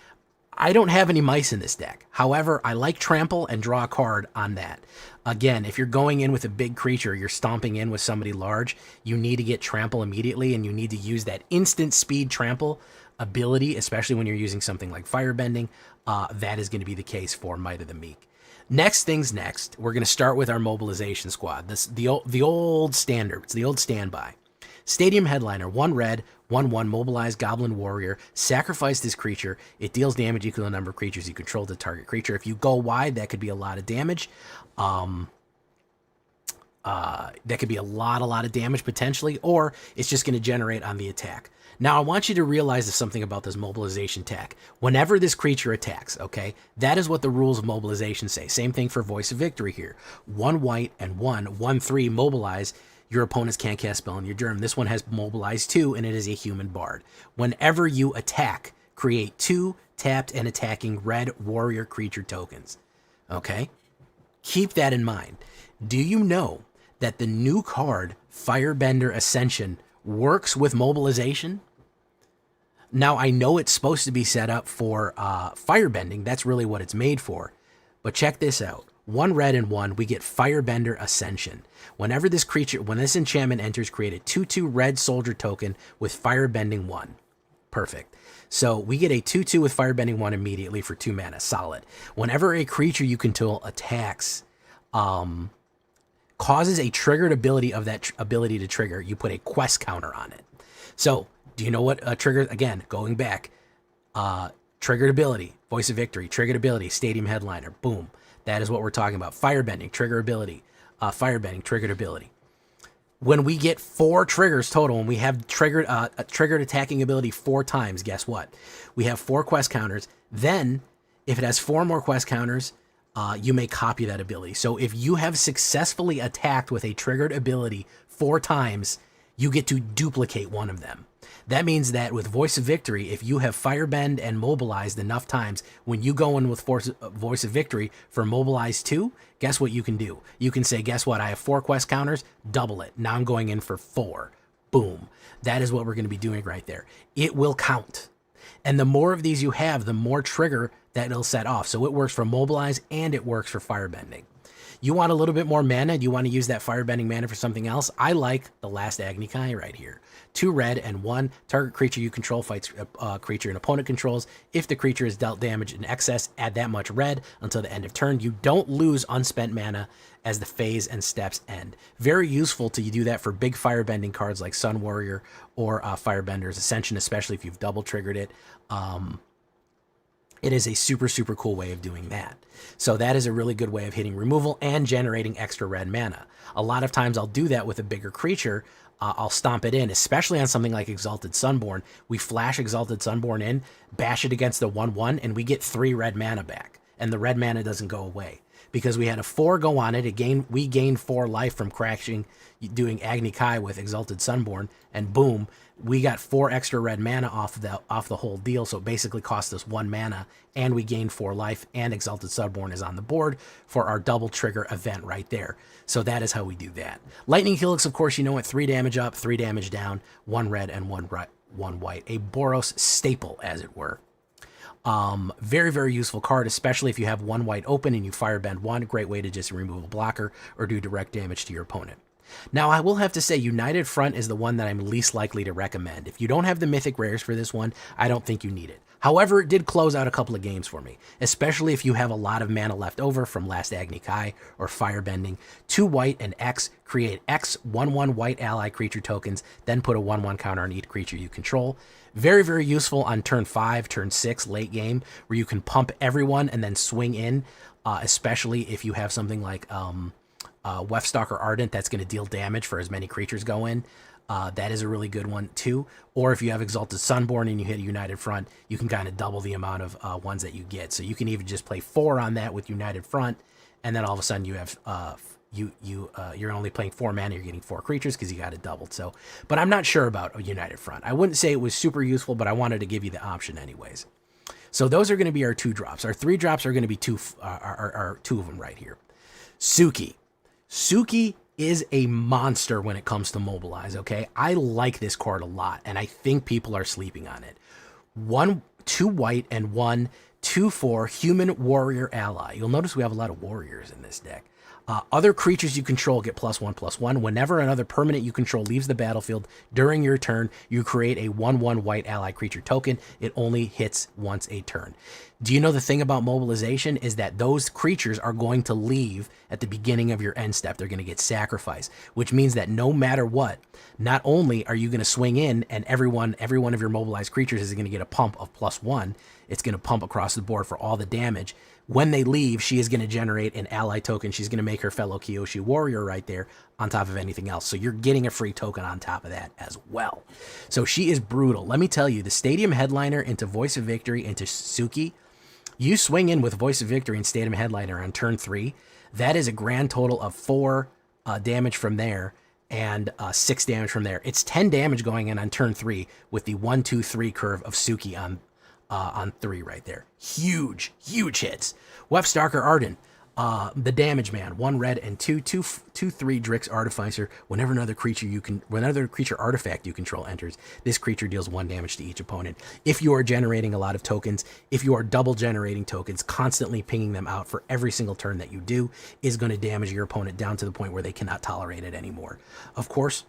I don't have any mice in this deck. However, I like Trample and draw a card on that. Again, if you're going in with a big creature, you're stomping in with somebody large, you need to get Trample immediately, and you need to use that instant speed Trample ability, especially when you're using something like Firebending. That is going to be the case for Might of the Meek. Next things next, we're going to start with our mobilization squad. The old standard. It's the old standby. Stadium Headliner, 1 red, 1/1 mobilized Goblin Warrior. Sacrifice this creature. It deals damage equal to the number of creatures you control to the target creature. If you go wide, that could be a lot of damage. That could be a lot of damage potentially, or it's just going to generate on the attack. Now, I want you to realize something about this mobilization tech. Whenever this creature attacks, okay, that is what the rules of mobilization say. Same thing for Voice of Victory here. 1 white and 1/3 mobilize. Your opponents can't cast spell on your germ. This one has mobilize 2, and it is a human bard. Whenever you attack, create 2 tapped and attacking red warrior creature tokens. Okay? Keep that in mind. Do you know that the new card, Firebender Ascension, works with mobilization? Now, I know it's supposed to be set up for firebending. That's really what it's made for. But check this out. 1 red and 1, we get Firebender Ascension. When this enchantment enters, create a 2/2 red soldier token with Firebending 1. Perfect. So we get a 2/2 with Firebending 1 immediately for 2 mana. Solid. Whenever a creature you control attacks, causes a triggered ability of that ability to trigger, you put a quest counter on it. So, do you know what a trigger, again, going back, triggered ability, Voice of Victory, triggered ability, Stadium Headliner, boom. That is what we're talking about. Firebending, trigger ability, firebending, triggered ability. When we get 4 triggers total, and we have triggered attacking ability 4 times, guess what? We have 4 quest counters. Then, if it has 4 more quest counters, you may copy that ability. So if you have successfully attacked with a triggered ability 4 times, you get to duplicate one of them. That means that with Voice of Victory, if you have Firebend and Mobilized enough times, when you go in with Voice of Victory for Mobilize 2, guess what you can do? You can say, guess what? I have 4 quest counters, double it. Now I'm going in for 4. Boom. That is what we're going to be doing right there. It will count. And the more of these you have, the more trigger that it'll set off. So it works for Mobilize and it works for Firebending. You want a little bit more mana? Do you want to use that Firebending mana for something else? I like the last Agni Kai right here. 2 red and 1. Target creature you control fights a creature an opponent controls. If the creature is dealt damage in excess, add that much red until the end of turn. You don't lose unspent mana as the phase and steps end. Very useful to do that for big firebending cards like Sun Warrior or Firebender's Ascension, especially if you've double triggered it. It is a super, super cool way of doing that. So that is a really good way of hitting removal and generating extra red mana. A lot of times I'll do that with a bigger creature. I'll stomp it in, especially on something like Exalted Sunborn. We flash Exalted Sunborn in, bash it against the 1/1, and we get 3 red mana back. And the red mana doesn't go away. Because we had a 4 go on it, we gained 4 life from crashing, doing Agni Kai with Exalted Sunborn, and boom, we got 4 extra red mana off the whole deal, so it basically cost us 1 mana, and we gained 4 life, and Exalted Sunborn is on the board for our double trigger event right there. So that is how we do that. Lightning Helix, of course, you know it, 3 damage up, 3 damage down, 1 red and 1 white. A Boros staple, as it were. Very, very useful card, especially if you have 1 white open and you Firebend 1. Great way to just remove a blocker or do direct damage to your opponent. Now, I will have to say United Front is the one that I'm least likely to recommend. If you don't have the Mythic Rares for this one, I don't think you need it. However, it did close out a couple of games for me, especially if you have a lot of mana left over from last Agni Kai or Firebending. 2 white and X, create X 1/1 white ally creature tokens, then put a 1/1 counter on each creature you control. Very, very useful on turn 5, turn 6, late game, where you can pump everyone and then swing in, especially if you have something like Weftstalker Ardent that's going to deal damage for as many creatures go in. That is a really good one too. Or if you have Exalted Sunborn and you hit a United Front, you can kind of double the amount of ones that you get. So you can even just play 4 on that with United Front, and then all of a sudden you have you're only playing 4 mana, you're getting 4 creatures because you got it doubled. So, but I'm not sure about a United Front. I wouldn't say it was super useful, but I wanted to give you the option anyways. So those are going to be our 2 drops. Our 3 drops are going to be 2 of them right here. Suki. Suki is a monster when it comes to mobilize, okay? I like this card a lot, and I think people are sleeping on it. 2 white and 1 2/4 human warrior ally. You'll notice we have a lot of warriors in this deck. Other creatures you control get +1/+1. Whenever another permanent you control leaves the battlefield during your turn, you create a 1/1 white ally creature token. It only hits once a turn. Do you know the thing about mobilization is that those creatures are going to leave at the beginning of your end step. They're going to get sacrificed, which means that no matter what, not only are you going to swing in and every one of your mobilized creatures is going to get a pump of +1, it's going to pump across the board for all the damage. When they leave, she is going to generate an ally token. She's going to make her fellow Kyoshi warrior right there on top of anything else. So you're getting a free token on top of that as well. So she is brutal. Let me tell you, the Stadium Headliner into Voice of Victory into Suki, you swing in with Voice of Victory and Stadium Headliner on turn 3. That is a grand total of 4 damage from there and 6 damage from there. It's 10 damage going in on turn 3 with the 1, 2, 3 curve of Suki on 3 right there. Huge hits. Wefstalker Arden, the damage man, 1 red and 2/3 Drix Artificer. Whenever another creature artifact you control enters, this creature deals 1 damage to each opponent. If you are generating a lot of tokens, if you are double generating tokens, constantly pinging them out for every single turn that you do is going to damage your opponent down to the point where they cannot tolerate it anymore. Of course,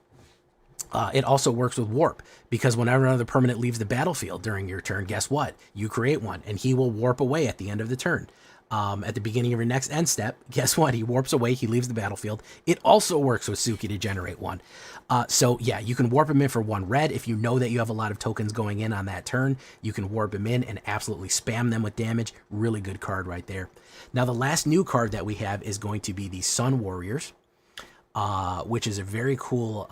it also works with warp, because whenever another permanent leaves the battlefield during your turn, guess what? You create one, and he will warp away at the end of the turn. At the beginning of your next end step, guess what? He warps away, he leaves the battlefield. It also works with Suki to generate 1. So yeah, you can warp him in for 1 red. If you know that you have a lot of tokens going in on that turn, you can warp him in and absolutely spam them with damage. Really good card right there. Now the last new card that we have is going to be the Sun Warriors, which is a very cool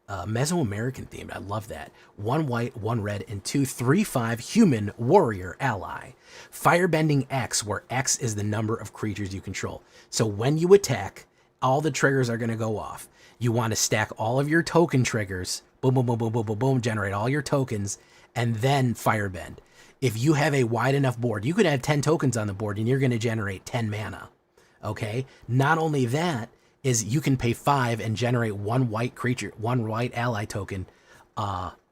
Mesoamerican themed. I love that. 1 white, 1 red, and 2 3/5 human warrior ally. Firebending X, where X is the number of creatures you control. So when you attack, all the triggers are going to go off. You want to stack all of your token triggers, boom, boom, boom, boom, boom, boom, boom, generate all your tokens, and then firebend. If you have a wide enough board, you could have 10 tokens on the board and you're going to generate 10 mana. Okay? Not only that, is you can pay 5 and generate 1 white creature, 1 white ally token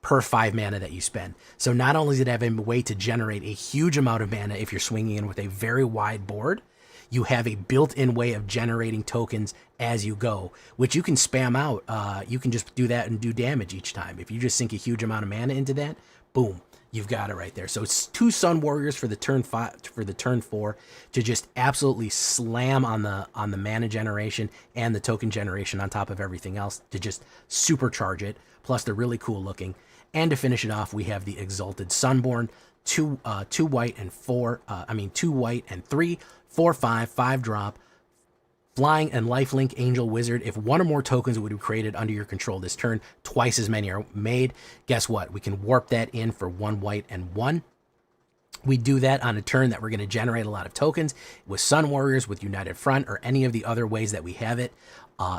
per 5 mana that you spend. So not only does it have a way to generate a huge amount of mana if you're swinging in with a very wide board, you have a built-in way of generating tokens as you go, which you can spam out. You can just do that and do damage each time. If you just sink a huge amount of mana into that, boom, you've got it right there. So it's 2 Sun Warriors for the turn 4 to just absolutely slam on the mana generation and the token generation on top of everything else to just supercharge it. Plus they're really cool looking. And to finish it off, we have the Exalted Sunborn, 2 white and 2 white and 3 4/5 5 drop. Flying and lifelink Angel Wizard. If 1 or more tokens would be created under your control this turn, twice as many are made. Guess what? We can warp that in for 1 white and 1. We do that on a turn that we're going to generate a lot of tokens with Sun Warriors, with United Front, or any of the other ways that we have it.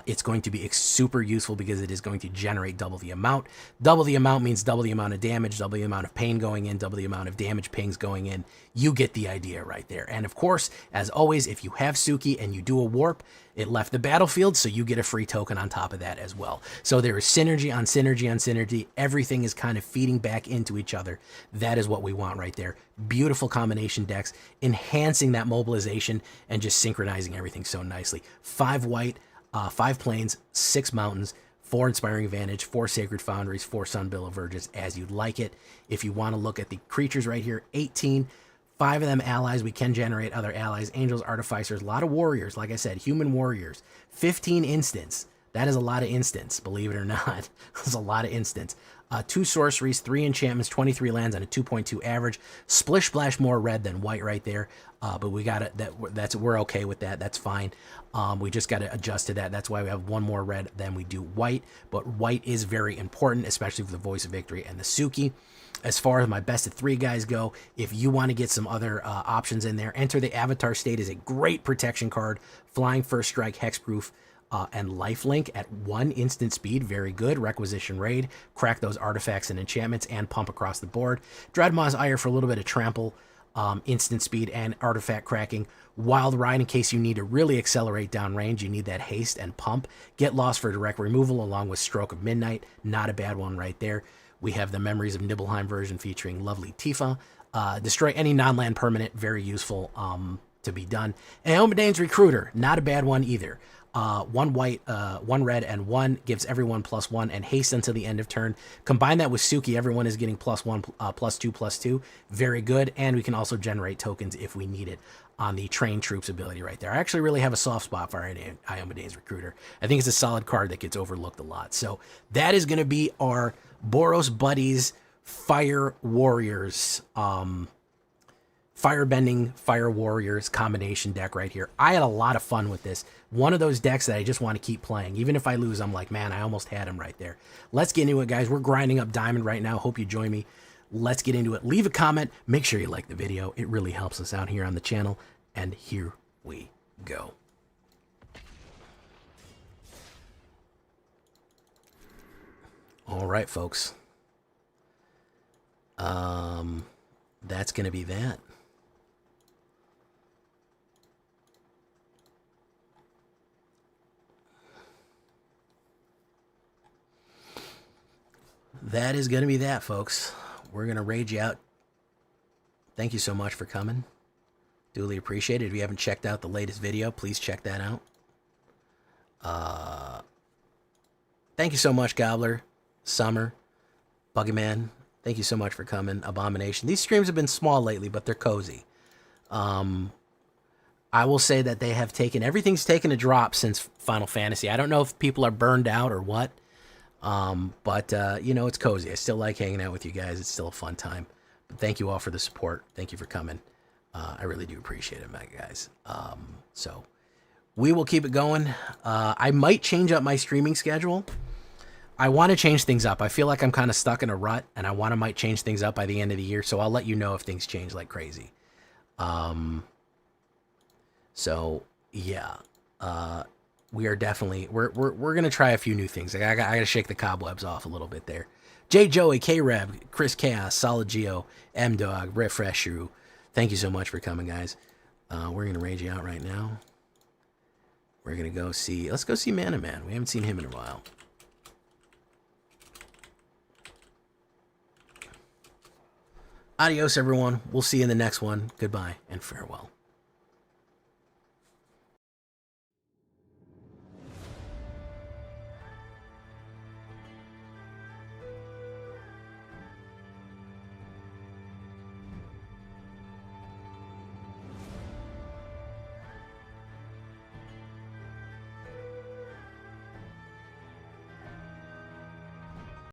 It's going to be super useful because it is going to generate double the amount. Double the amount means double the amount of damage, double the amount of pain going in, double the amount of damage pings going in. You get the idea right there. And of course, as always, if you have Suki and you do a warp, it left the battlefield, so you get a free token on top of that as well. So there is synergy on synergy on synergy. Everything is kind of feeding back into each other. That is what we want right there. Beautiful combination decks, enhancing that mobilization and just synchronizing everything so nicely. 5 white, 5 plains, 6 mountains, 4 Inspiring Vantage, 4 Sacred Foundries, 4 Sun Bill of Verges, as you'd like it. If you want to look at the creatures right here, 18, 5 of them allies. We can generate other allies, angels, artificers, a lot of warriors. Like I said, human warriors, 15 instants. That is a lot of instants, believe it or not. That's a lot of instants. 2 sorceries, 3 enchantments, 23 lands, and a 2.2 average. Splish splash more red than white right there. But we got it. We're okay with that. That's fine. We just got to adjust to that. That's why we have 1 more red than we do white. But white is very important, especially for the Voice of Victory and the Suki. As far as my best of 3 guys go, if you want to get some other options in there, Enter the Avatar State is a great protection card. Flying First Strike, Hexproof, and Lifelink at 1 instant speed. Very good. Requisition Raid. Crack those artifacts and enchantments and pump across the board. Dreadmaw's Ire for a little bit of trample, instant speed, and artifact cracking. Wild Ride in case you need to really accelerate downrange. You need that haste and pump. Get Lost for direct removal along with Stroke of Midnight. Not a bad one right there. We have the Memories of Nibelheim version featuring lovely Tifa. Destroy any non-land permanent. Very useful to be done. And Elmadane's Recruiter. Not a bad one either. 1 white, 1 red, and 1 gives everyone +1 and haste until the end of turn. Combine that with Suki, everyone is getting +1, +2/+2. Very good. And we can also generate tokens if we need it on the Train Troops ability right there. I actually really have a soft spot for Iomedane's Recruiter. I think it's a solid card that gets overlooked a lot. So that is going to be our Boros Buddies Fire Warriors, Firebending Fire Warriors combination deck right here. I had a lot of fun with this. One of those decks that I just want to keep playing. Even if I lose, I'm like, man, I almost had him right there. Let's get into it, guys. We're grinding up Diamond right now. Hope you join me. Let's get into it. Leave a comment. Make sure you like the video. It really helps us out here on the channel. And here we go. All right, folks. That's going to be that. That is going to be that, folks. We're going to raid you out. Thank you so much for coming. Duly appreciated. If you haven't checked out the latest video, please check that out. Thank you so much, Gobbler, Summer, Buggyman. Thank you so much for coming. Abomination. These streams have been small lately, but they're cozy. I will say that they have taken, everything's taken a drop since Final Fantasy. I don't know if people are burned out or what. But you know, it's cozy. I still like hanging out with you guys. It's still a fun time. But thank you all for the support. Thank you for coming. I really do appreciate it, my guys. So we will keep it going. I might change up my streaming schedule. I want to change things up. I feel like I'm kind of stuck in a rut, and I might change things up by the end of the year. So I'll let you know if things change like crazy. So yeah, we are definitely, we're going to try a few new things. I got to shake the cobwebs off a little bit there. J Joey, K-Reb, Chris Chaos, Solid Geo, M-Dog, Refreshu. Thank you so much for coming, guys. We're going to raid you out right now. We're going to go see, let's go see Mana Man. We haven't seen him in a while. Adios, everyone. We'll see you in the next one. Goodbye and farewell.